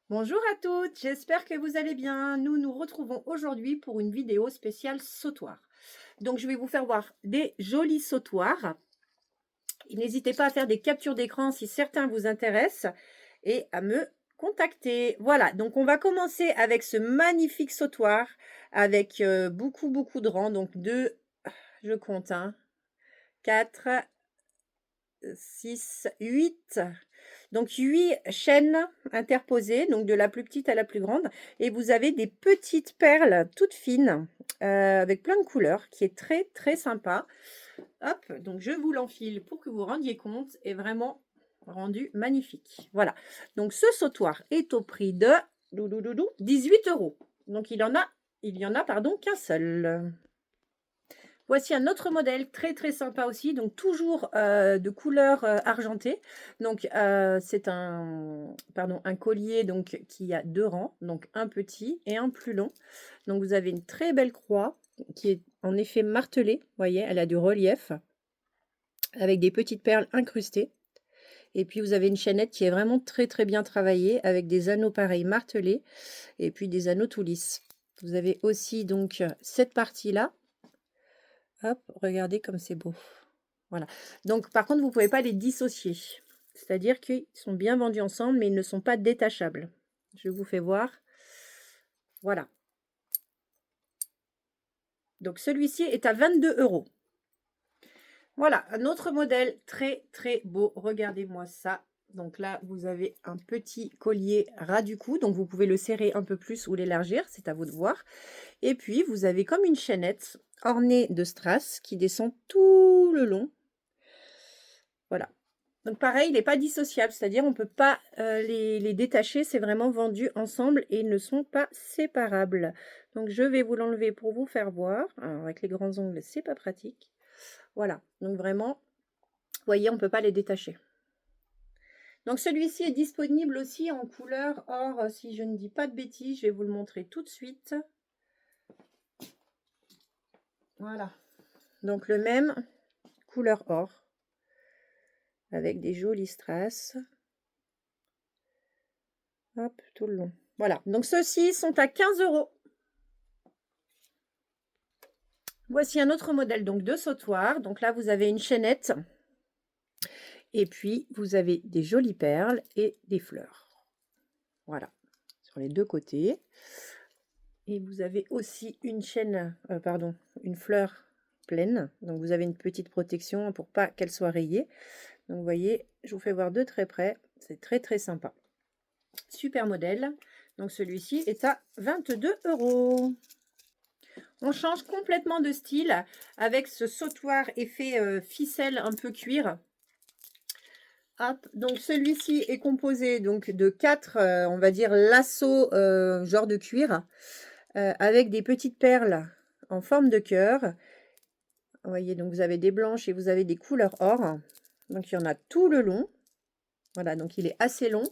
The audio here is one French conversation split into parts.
Bonjour à toutes, j'espère que vous allez bien. Nous nous retrouvons aujourd'hui pour une vidéo spéciale sautoir. Donc je vais vous faire voir des jolis sautoirs. N'hésitez pas à faire des captures d'écran si certains vous intéressent et à me contacter. Voilà, donc on va commencer avec ce magnifique sautoir avec beaucoup de rangs. Donc deux, je compte, 4, 6, 8. Donc 8 chaînes interposées, donc de la plus petite à la plus grande. Et vous avez des petites perles toutes fines avec plein de couleurs qui est très sympa. Hop, donc je vous l'enfile pour que vous rendiez compte. Et vraiment rendu magnifique. Voilà, donc ce sautoir est au prix de 18 €. Donc il y en a pardon qu'un seul. Voici un autre modèle très sympa aussi, donc toujours de couleur argentée. Donc c'est un collier donc qui a 2 rangs, donc un petit et un plus long. Donc vous avez une très belle croix qui est en effet martelée, vous voyez, elle a du relief avec des petites perles incrustées. Et puis vous avez une chaînette qui est vraiment très bien travaillée avec des anneaux pareils martelés et puis des anneaux tout lisses. Vous avez aussi donc cette partie-là. Hop, regardez comme c'est beau. Voilà. Donc, par contre, vous ne pouvez pas les dissocier. C'est-à-dire qu'ils sont bien vendus ensemble, mais ils ne sont pas détachables. Je vous fais voir. Voilà. Donc, celui-ci est à 22 €. Voilà, un autre modèle très beau. Regardez-moi ça. Donc là, vous avez un petit collier ras du cou. Donc, vous pouvez le serrer un peu plus ou l'élargir. C'est à vous de voir. Et puis, vous avez comme une chaînette ornée de strass qui descend tout le long. Voilà. Donc pareil, il n'est pas dissociable, c'est-à-dire on ne peut pas les détacher, c'est vraiment vendu ensemble et ils ne sont pas séparables. Donc je vais vous l'enlever pour vous faire voir. Alors avec les grands ongles, c'est pas pratique. Voilà, donc vraiment, vous voyez, on ne peut pas les détacher. Donc celui-ci est disponible aussi en couleur or, si je ne dis pas de bêtises, je vais vous le montrer tout de suite. Voilà, donc le même, couleur or, avec des jolis strass. Hop, tout le long. Voilà, donc ceux-ci sont à 15 €. Voici un autre modèle donc de sautoir. Donc là, vous avez une chaînette. Et puis, vous avez des jolies perles et des fleurs. Voilà, sur les deux côtés. Et vous avez aussi une chaîne, une fleur pleine. Donc, vous avez une petite protection pour pas qu'elle soit rayée. Donc, vous voyez, je vous fais voir de très près. C'est très sympa. Super modèle. Donc, celui-ci est à 22 €. On change complètement de style avec ce sautoir effet ficelle un peu cuir. Hop, donc celui-ci est composé donc de 4, on va dire lasso genre de cuir, avec des petites perles en forme de cœur. Vous voyez, donc vous avez des blanches et vous avez des couleurs or. Donc il y en a tout le long. Voilà, donc il est assez long.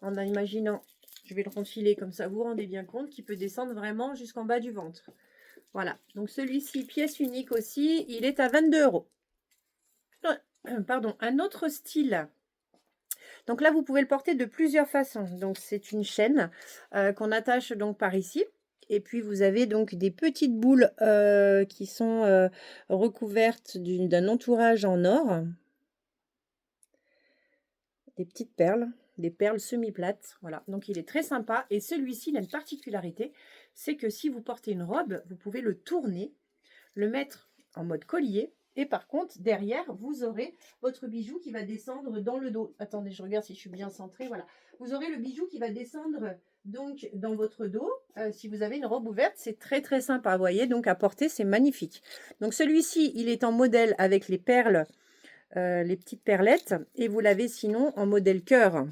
En imaginant, je vais le renfiler comme ça, vous vous rendez bien compte qu'il peut descendre vraiment jusqu'en bas du ventre. Voilà, donc celui-ci, pièce unique aussi, il est à 22 €. Pardon, un autre style. Donc là, vous pouvez le porter de plusieurs façons. Donc c'est une chaîne qu'on attache donc par ici. Et puis vous avez donc des petites boules qui sont recouvertes d'un entourage en or. Des petites perles, des perles semi-plates. Voilà, donc il est très sympa. Et celui-ci, il a une particularité, c'est que si vous portez une robe, vous pouvez le tourner, le mettre en mode collier. Et par contre, derrière, vous aurez votre bijou qui va descendre dans le dos. Attendez, je regarde si je suis bien centrée. Voilà. Vous aurez le bijou qui va descendre donc dans votre dos. Si vous avez une robe ouverte, c'est très sympa. Vous voyez, donc à porter, c'est magnifique. Donc celui-ci, il est en modèle avec les perles, les petites perlettes. Et vous l'avez sinon en modèle cœur.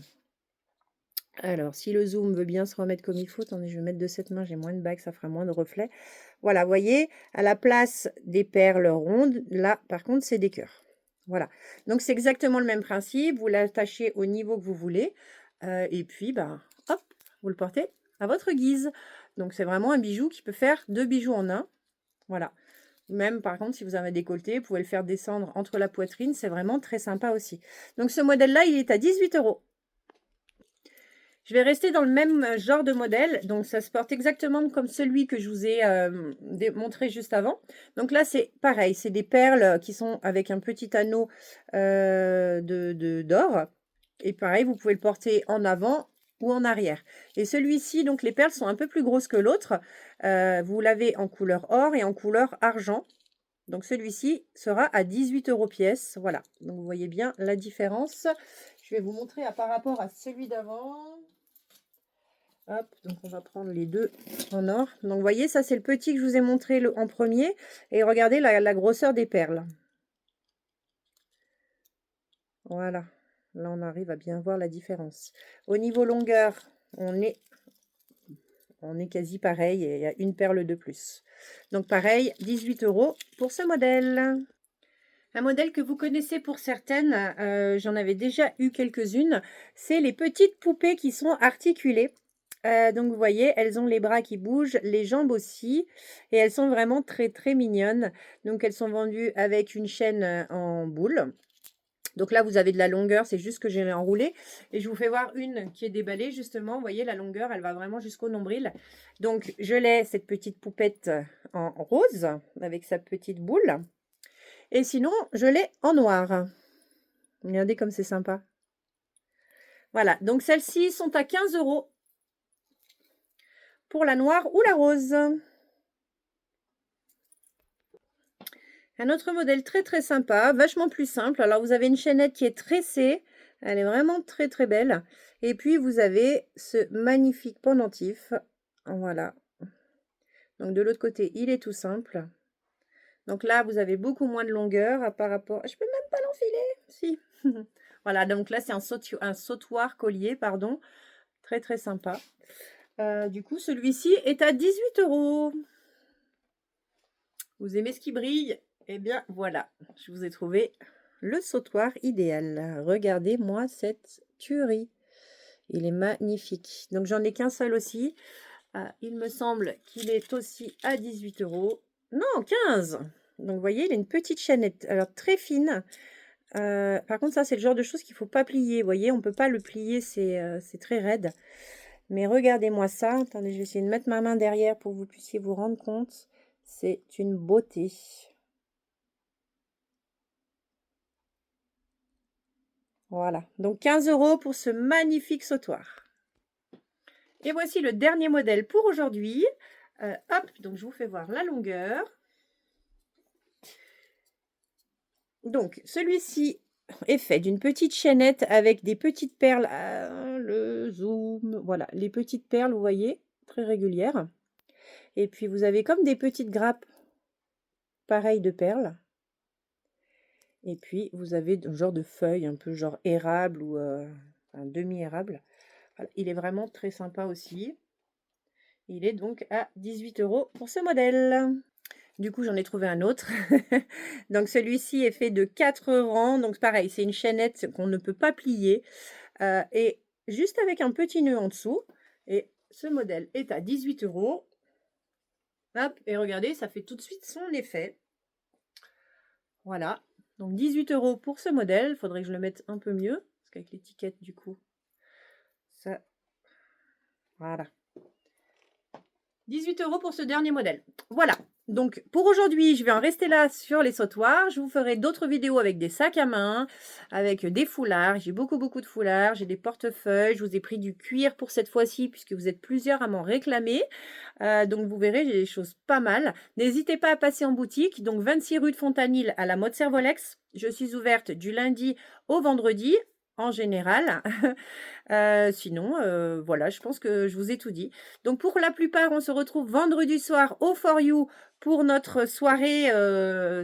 Alors, si le zoom veut bien se remettre comme il faut, attendez, je vais mettre de cette main, j'ai moins de bagues, ça fera moins de reflets. Voilà, vous voyez, à la place des perles rondes, là, par contre, c'est des cœurs. Voilà, donc c'est exactement le même principe, vous l'attachez au niveau que vous voulez, et puis, bah, hop, vous le portez à votre guise. Donc, c'est vraiment un bijou qui peut faire 2 bijoux en un. Voilà. Même, par contre, si vous avez un décolleté, vous pouvez le faire descendre entre la poitrine, c'est vraiment très sympa aussi. Donc, ce modèle-là, il est à 18 €. Je vais rester dans le même genre de modèle. Donc, ça se porte exactement comme celui que je vous ai montré juste avant. Donc là, c'est pareil. C'est des perles qui sont avec un petit anneau d'or. Et pareil, vous pouvez le porter en avant ou en arrière. Et celui-ci, donc les perles sont un peu plus grosses que l'autre. Vous l'avez en couleur or et en couleur argent. Donc celui-ci sera à 18 € pièce. Voilà, donc vous voyez bien la différence. Je vais vous montrer par rapport à celui d'avant. Hop, donc on va prendre les deux en or. Donc vous voyez, ça c'est le petit que je vous ai montré en premier. Et regardez la grosseur des perles. Voilà, là on arrive à bien voir la différence. Au niveau longueur, on est quasi pareil et il y a une perle de plus. Donc pareil, 18 € pour ce modèle. Un modèle que vous connaissez pour certaines, j'en avais déjà eu quelques-unes, c'est les petites poupées qui sont articulées. Donc vous voyez, elles ont les bras qui bougent, les jambes aussi, et elles sont vraiment très très mignonnes. Donc elles sont vendues avec une chaîne en boule. Donc là, vous avez de la longueur, c'est juste que j'ai enroulé. Et je vous fais voir une qui est déballée, justement. Vous voyez, la longueur, elle va vraiment jusqu'au nombril. Donc, je l'ai, cette petite poupette en rose, avec sa petite boule. Et sinon, je l'ai en noir. Regardez comme c'est sympa. Voilà, donc celles-ci sont à 15 € pour la noire ou la rose. Un autre modèle très très sympa, vachement plus simple. Alors vous avez une chaînette qui est tressée, elle est vraiment très très belle. Et puis vous avez ce magnifique pendentif, voilà. Donc de l'autre côté, il est tout simple. Donc là, vous avez beaucoup moins de longueur par rapport... Je peux même pas l'enfiler, si. Voilà, donc là c'est un sautoir collier, pardon. Très très sympa. Du coup, celui-ci est à 18 €. Vous aimez ce qui brille? Eh bien, voilà, je vous ai trouvé le sautoir idéal. Regardez-moi cette tuerie. Il est magnifique. Donc, j'en ai qu'un seul aussi. Il me semble qu'il est aussi à 18 €. Non, 15. Donc, vous voyez, il a une petite chaînette. Alors, très fine. Par contre, ça, c'est le genre de choses qu'il ne faut pas plier. Vous voyez, on ne peut pas le plier. C'est très raide. Mais regardez-moi ça. Attendez, je vais essayer de mettre ma main derrière pour que vous puissiez vous rendre compte. C'est une beauté. Voilà, donc 15 € pour ce magnifique sautoir. Et voici le dernier modèle pour aujourd'hui. Hop, donc je vous fais voir la longueur. Donc celui-ci est fait d'une petite chaînette avec des petites perles. Le zoom, voilà, les petites perles, vous voyez, très régulières. Et puis vous avez comme des petites grappes, pareilles de perles. Et puis vous avez un genre de feuille, un peu genre érable ou un demi-érable. Voilà, il est vraiment très sympa aussi. Il est donc à 18 € pour ce modèle. Du coup, j'en ai trouvé un autre. Donc celui-ci est fait de 4 rangs. Donc pareil, c'est une chaînette qu'on ne peut pas plier. Et juste avec un petit nœud en dessous. Et ce modèle est à 18 €. Hop, et regardez, ça fait tout de suite son effet. Voilà. Donc 18 € pour ce modèle. Il faudrait que je le mette un peu mieux. Parce qu'avec l'étiquette, du coup, ça... Voilà. 18 € pour ce dernier modèle. Voilà. Donc, pour aujourd'hui, je vais en rester là sur les sautoirs. Je vous ferai d'autres vidéos avec des sacs à main, avec des foulards. J'ai beaucoup de foulards. J'ai des portefeuilles. Je vous ai pris du cuir pour cette fois-ci, puisque vous êtes plusieurs à m'en réclamer. Donc, vous verrez, j'ai des choses pas mal. N'hésitez pas à passer en boutique. Donc, 26 rue de Fontanil à la Mode Servolex. Je suis ouverte du lundi au vendredi, en général. Sinon, voilà, je pense que je vous ai tout dit. Donc, pour la plupart, on se retrouve vendredi soir au For You pour notre soirée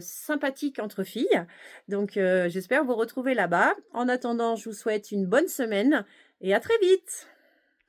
sympathique entre filles. Donc, j'espère vous retrouver là-bas. En attendant, je vous souhaite une bonne semaine et à très vite.